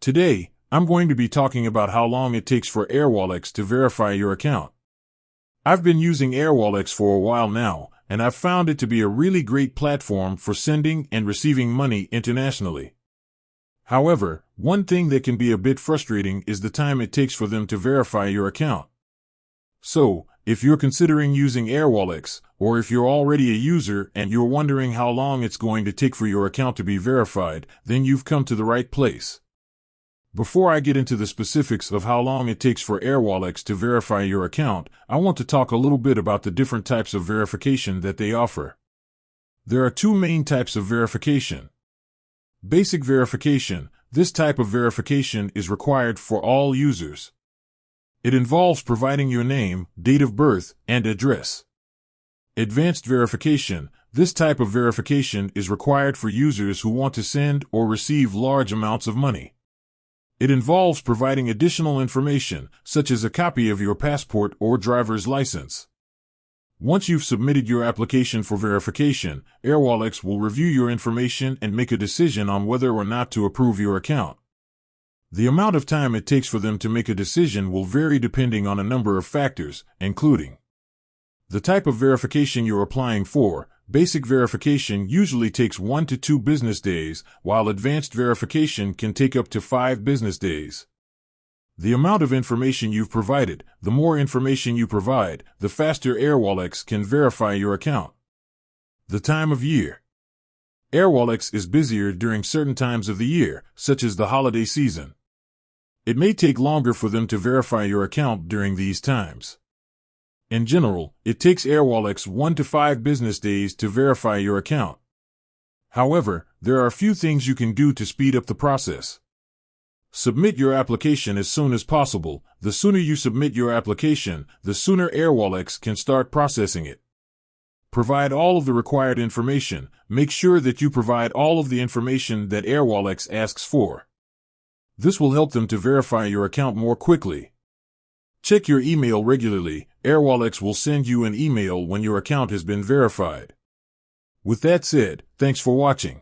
Today, I'm going to be talking about how long it takes for Airwallex to verify your account. I've been using Airwallex for a while now, and I've found it to be a really great platform for sending and receiving money internationally. However, one thing that can be a bit frustrating is the time it takes for them to verify your account. So, if you're considering using Airwallex, or if you're already a user and you're wondering how long it's going to take for your account to be verified, then you've come to the right place. Before I get into the specifics of how long it takes for Airwallex to verify your account, I want to talk a little bit about the different types of verification that they offer. There are two main types of verification. Basic verification. This type of verification is required for all users. It involves providing your name, date of birth, and address. Advanced verification. This type of verification is required for users who want to send or receive large amounts of money. It involves providing additional information, such as a copy of your passport or driver's license. Once you've submitted your application for verification, Airwallex will review your information and make a decision on whether or not to approve your account. The amount of time it takes for them to make a decision will vary depending on a number of factors, including the type of verification you're applying for. Basic verification usually takes 1 to 2 business days, while advanced verification can take up to 5 business days. The amount of information you've provided. The more information you provide, the faster Airwallex can verify your account. The time of year. Airwallex is busier during certain times of the year, such as the holiday season. It may take longer for them to verify your account during these times. In general, it takes Airwallex 1 to 5 business days to verify your account. However, there are a few things you can do to speed up the process. Submit your application as soon as possible. The sooner you submit your application, the sooner Airwallex can start processing it. Provide all of the required information. Make sure that you provide all of the information that Airwallex asks for. This will help them to verify your account more quickly. Check your email regularly. Airwallex will send you an email when your account has been verified. With that said, thanks for watching.